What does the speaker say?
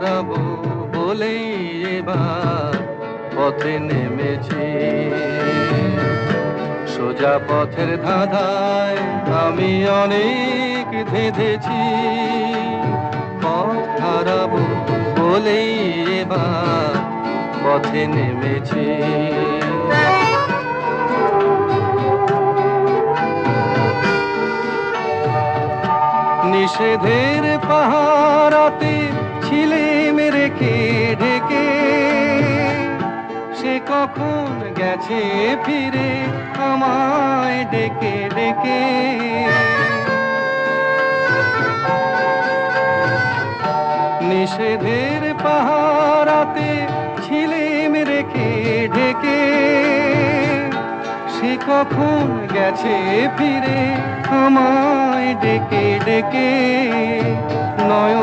হারাবো বলেই এবার পথে নেমেছি। সোজা পথের ধাঁধায় আমি অনেক ধেঁধেছি। পথ হারাবো বলেই এবার পথে নেমেছি। নিষেধের পাহারাতে ছিলেম রেখে ঢেকে, সে কখন গেছে ফিরে আমায় ডেকে ডেকে। নিষেধের পাহারাতে ছিলেম রেখে ঢেকে, সে কখন গেছে ফিরে আমায় ডেকে ডেকে। নয়ন